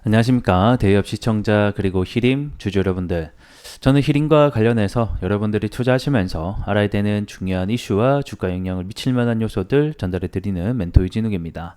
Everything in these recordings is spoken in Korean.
안녕하십니까. 대기업 시청자 그리고 히림 주주 여러분들. 저는 히림과 관련해서 여러분들이 투자하시면서 알아야 되는 중요한 이슈와 주가 영향을 미칠 만한 요소들 전달해 드리는 멘토 이진욱입니다.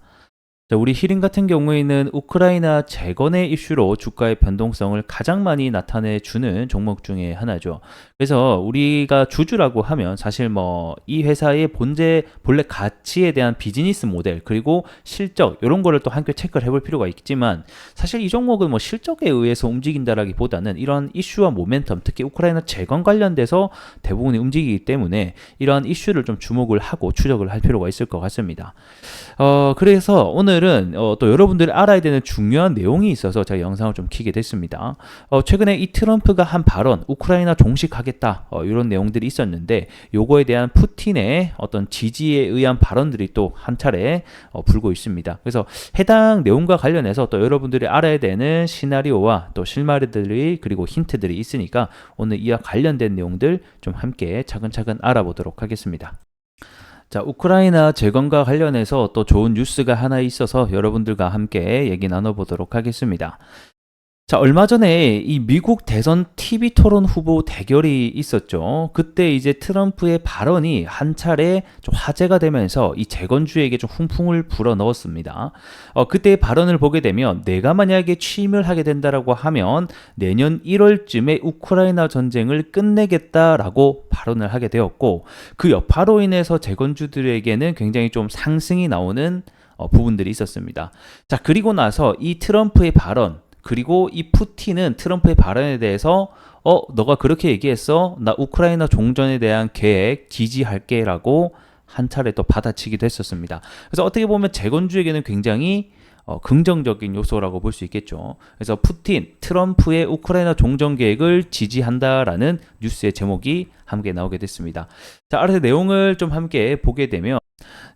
자, 우리 히림 같은 경우에는 우크라이나 재건의 이슈로 주가의 변동성을 가장 많이 나타내 주는 종목 중에 하나죠. 그래서 우리가 주주라고 하면 사실 뭐 이 회사의 본래 가치에 대한 비즈니스 모델 그리고 실적 이런 거를 또 함께 체크를 해볼 필요가 있지만 사실 이 종목은 뭐 실적에 의해서 움직인다라기보다는 이런 이슈와 모멘텀 특히 우크라이나 재건 관련돼서 대부분이 움직이기 때문에 이러한 이슈를 좀 주목을 하고 추적을 할 필요가 있을 것 같습니다. 그래서 오늘은 또 여러분들이 알아야 되는 중요한 내용이 있어서 제가 영상을 좀 켜게 됐습니다. 최근에 이 트럼프가 한 발언, 우크라이나 종식하겠다 이런 내용들이 있었는데 요거에 대한 푸틴의 어떤 지지에 의한 발언들이 또 한 차례 불고 있습니다. 그래서 해당 내용과 관련해서 또 여러분들이 알아야 되는 시나리오와 또 실마리들이 그리고 힌트들이 있으니까 오늘 이와 관련된 내용들 좀 함께 차근차근 알아보도록 하겠습니다. 자, 우크라이나 재건과 관련해서 또 좋은 뉴스가 하나 있어서 여러분들과 함께 얘기 나눠보도록 하겠습니다. 자, 얼마 전에 이 미국 대선 TV 토론 후보 대결이 있었죠. 그때 이제 트럼프의 발언이 한 차례 좀 화제가 되면서 이 재건주에게 좀 훈풍을 불어 넣었습니다. 그때의 발언을 보게 되면 내가 만약에 취임을 하게 된다라고 하면 내년 1월쯤에 우크라이나 전쟁을 끝내겠다라고 발언을 하게 되었고 그 여파로 인해서 재건주들에게는 굉장히 좀 상승이 나오는 부분들이 있었습니다. 자, 그리고 나서 이 트럼프의 발언 그리고 이 푸틴은 트럼프의 발언에 대해서 너가 그렇게 얘기했어? 나 우크라이나 종전에 대한 계획 지지할게 라고 한 차례 또 받아치기도 했었습니다. 그래서 어떻게 보면 재건주에게는 굉장히 긍정적인 요소라고 볼 수 있겠죠. 그래서 푸틴, 트럼프의 우크라이나 종전 계획을 지지한다라는 뉴스의 제목이 함께 나오게 됐습니다. 자, 아래서 내용을 좀 함께 보게 되면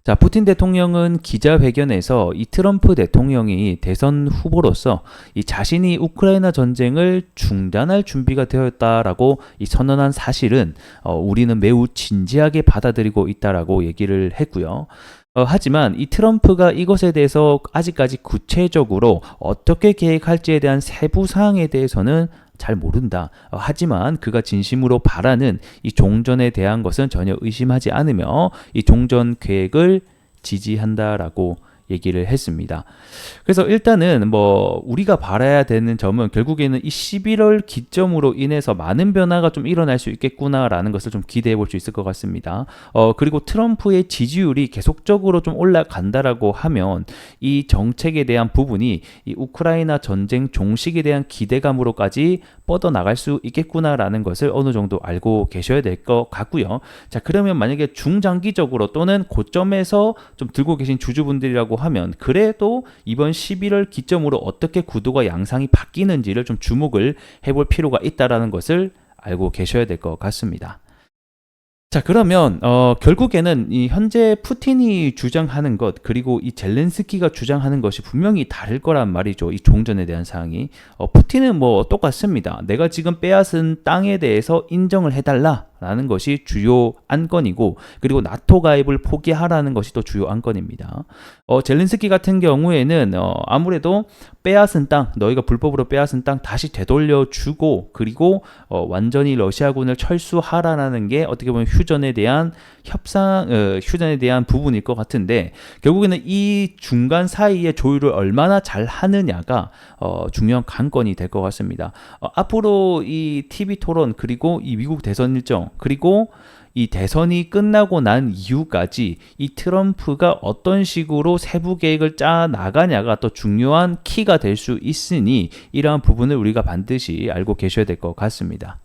자, 푸틴 대통령은 기자회견에서 이 트럼프 대통령이 대선 후보로서 이 자신이 우크라이나 전쟁을 중단할 준비가 되었다라고 이 선언한 사실은 우리는 매우 진지하게 받아들이고 있다라고 얘기를 했고요. 하지만 이 트럼프가 이것에 대해서 아직까지 구체적으로 어떻게 계획할지에 대한 세부 사항에 대해서는 잘 모른다. 하지만 그가 진심으로 바라는 이 종전에 대한 것은 전혀 의심하지 않으며 이 종전 계획을 지지한다라고 얘기를 했습니다. 그래서 일단은 뭐 우리가 바라야 되는 점은 결국에는 이 11월 기점으로 인해서 많은 변화가 좀 일어날 수 있겠구나라는 것을 좀 기대해 볼 수 있을 것 같습니다. 그리고 트럼프의 지지율이 계속적으로 좀 올라간다라고 하면 이 정책에 대한 부분이 이 우크라이나 전쟁 종식에 대한 기대감으로까지 뻗어나갈 수 있겠구나라는 것을 어느 정도 알고 계셔야 될 것 같고요. 자, 그러면 만약에 중장기적으로 또는 고점에서 좀 들고 계신 주주분들이라고 하면 그래도 이번 11월 기점으로 어떻게 구도가 양상이 바뀌는지를 좀 주목을 해볼 필요가 있다는 것을 알고 계셔야 될 것 같습니다. 자, 그러면 결국에는 이 현재 푸틴이 주장하는 것 그리고 이 젤렌스키가 주장하는 것이 분명히 다를 거란 말이죠. 이 종전에 대한 사항이 푸틴은 뭐 똑같습니다. 내가 지금 빼앗은 땅에 대해서 인정을 해달라 라는 것이 주요 안건이고 그리고 나토 가입을 포기하라는 것이 또 주요 안건입니다. 젤렌스키 같은 경우에는 아무래도 빼앗은 땅, 너희가 불법으로 빼앗은 땅 다시 되돌려주고 그리고 완전히 러시아군을 철수하라는 게 어떻게 보면 휴전에 대한 휴전에 대한 부분일 것 같은데 결국에는 이 중간 사이의 조율을 얼마나 잘 하느냐가 중요한 관건이 될 것 같습니다. 앞으로 이 TV 토론 그리고 이 미국 대선 일정 그리고 이 대선이 끝나고 난 이후까지 이 트럼프가 어떤 식으로 세부 계획을 짜 나가냐가 또 중요한 키가 될 수 있으니 이러한 부분을 우리가 반드시 알고 계셔야 될 것 같습니다.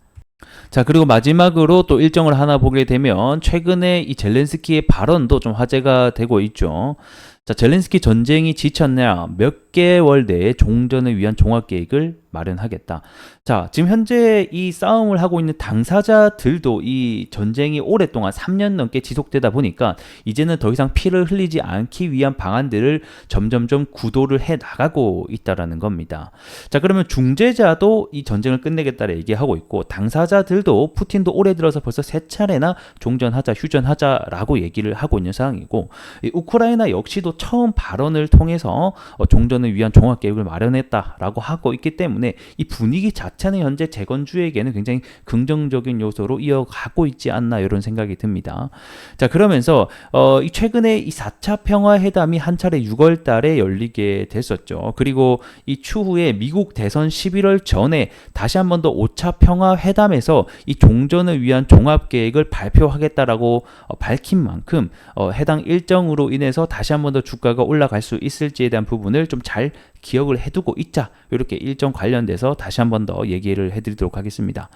자, 그리고 마지막으로 또 일정을 하나 보게 되면 최근에 이 젤렌스키의 발언도 좀 화제가 되고 있죠. 자, 젤렌스키 전쟁이 지쳤냐 몇 개월 내에 종전을 위한 종합계획을 마련하겠다. 자, 지금 현재 이 싸움을 하고 있는 당사자들도 이 전쟁이 오랫동안 3년 넘게 지속되다 보니까 이제는 더 이상 피를 흘리지 않기 위한 방안들을 점점점 구도를 해 나가고 있다라는 겁니다. 자, 그러면 중재자도 이 전쟁을 끝내겠다를 얘기하고 있고, 당사자들도 푸틴도 올해 들어서 벌써 3차례나 종전하자, 휴전하자라고 얘기를 하고 있는 상황이고, 이 우크라이나 역시도 처음 발언을 통해서 종전을 위한 종합계획을 마련했다라고 하고 있기 때문에 이 분위기 자체는 현재 재건주에게는 굉장히 긍정적인 요소로 이어가고 있지 않나, 이런 생각이 듭니다. 자, 그러면서 최근에 이 4차 평화회담이 한 차례 6월 달에 열리게 됐었죠. 그리고 이 추후에 미국 대선 11월 전에 다시 한 번 더 5차 평화회담에서 이 종전을 위한 종합계획을 발표하겠다라고 밝힌 만큼 해당 일정으로 인해서 다시 한 번 더 주가가 올라갈 수 있을지에 대한 부분을 좀 잘 기억을 해두고 있자, 이렇게 일정 관련돼서 다시 한 번 더 얘기를 해드리도록 하겠습니다.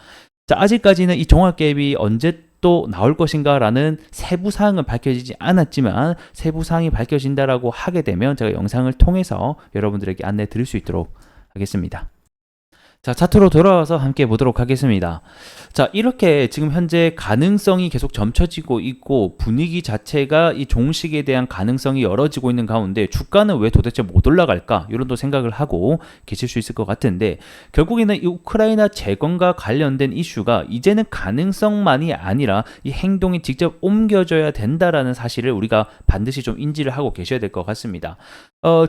자, 아직까지는 이 종합계획이 언제 또 나올 것인가라는 세부 사항은 밝혀지지 않았지만, 세부 사항이 밝혀진다라고 하게 되면 제가 영상을 통해서 여러분들에게 안내 드릴 수 있도록 하겠습니다. 자, 차트로 돌아와서 함께 보도록 하겠습니다. 자, 이렇게 지금 현재 가능성이 계속 점쳐지고 있고, 분위기 자체가 이 종식에 대한 가능성이 열어지고 있는 가운데 주가는 왜 도대체 못 올라갈까, 이런 또 생각을 하고 계실 수 있을 것 같은데, 결국에는 이 우크라이나 재건과 관련된 이슈가 이제는 가능성만이 아니라 이 행동이 직접 옮겨져야 된다라는 사실을 우리가 반드시 좀 인지를 하고 계셔야 될 것 같습니다.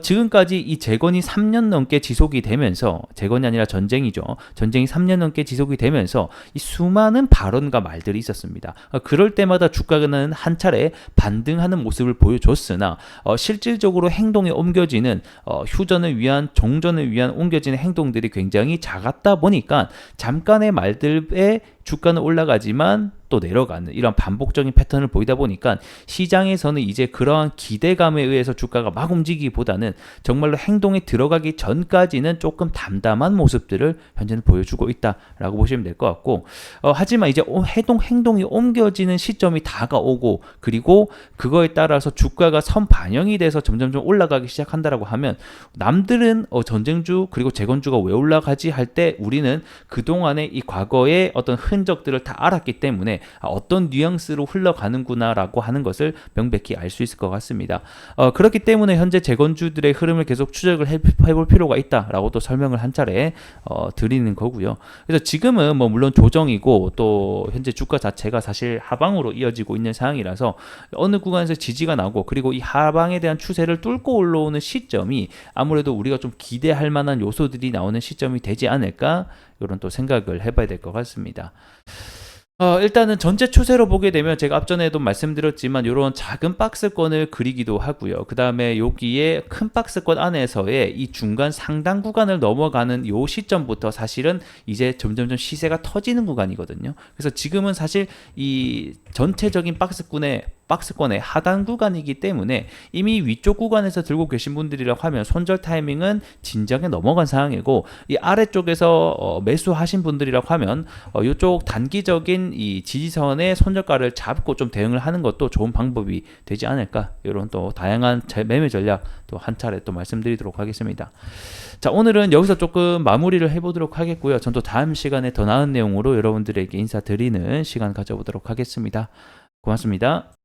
지금까지 이 재건이 3년 넘게 지속이 되면서, 재건이 아니라 전쟁이죠. 전쟁이 3년 넘게 지속이 되면서 이 수많은 발언과 말들이 있었습니다. 그럴 때마다 주가는 한 차례 반등하는 모습을 보여줬으나 실질적으로 행동에 옮겨지는 휴전을 위한, 종전을 위한 옮겨지는 행동들이 굉장히 작았다 보니까 잠깐의 말들에 주가는 올라가지만 또 내려가는 이런 반복적인 패턴을 보이다 보니까 시장에서는 이제 그러한 기대감에 의해서 주가가 막 움직이기보다는 정말로 행동에 들어가기 전까지는 조금 담담한 모습들을 현재는 보여주고 있다라고 보시면 될 것 같고, 하지만 이제 행동이 옮겨지는 시점이 다가오고, 그리고 그거에 따라서 주가가 선반영이 돼서 점점점 올라가기 시작한다라고 하면, 남들은 전쟁주 그리고 재건주가 왜 올라가지 할 때 우리는 그동안의 이 과거의 어떤 흔적들을 다 알았기 때문에 어떤 뉘앙스로 흘러가는구나라고 하는 것을 명백히 알 수 있을 것 같습니다. 그렇기 때문에 현재 재건주들의 흐름을 계속 추적을 해볼 필요가 있다라고 또 설명을 한 차례 드리는 거고요. 그래서 지금은 뭐 물론 조정이고, 또 현재 주가 자체가 사실 하방으로 이어지고 있는 상황이라서 어느 구간에서 지지가 나고, 그리고 이 하방에 대한 추세를 뚫고 올라오는 시점이 아무래도 우리가 좀 기대할 만한 요소들이 나오는 시점이 되지 않을까, 이런 또 생각을 해봐야 될 것 같습니다. 일단은 전체 추세로 보게 되면 제가 앞전에도 말씀드렸지만 이런 작은 박스권을 그리기도 하고요. 그 다음에 여기에 큰 박스권 안에서의 이 중간 상단 구간을 넘어가는 요 시점부터 사실은 이제 점점점 시세가 터지는 구간이거든요. 그래서 지금은 사실 이 전체적인 박스권의 하단 구간이기 때문에 이미 위쪽 구간에서 들고 계신 분들이라고 하면 손절 타이밍은 진작에 넘어간 상황이고, 이 아래쪽에서 매수하신 분들이라고 하면 이쪽 단기적인 이 지지선의 손절가를 잡고 좀 대응을 하는 것도 좋은 방법이 되지 않을까, 이런 또 다양한 매매 전략 또 한 차례 또 말씀드리도록 하겠습니다. 자, 오늘은 여기서 조금 마무리를 해보도록 하겠고요. 전 또 다음 시간에 더 나은 내용으로 여러분들에게 인사드리는 시간 가져보도록 하겠습니다. 고맙습니다.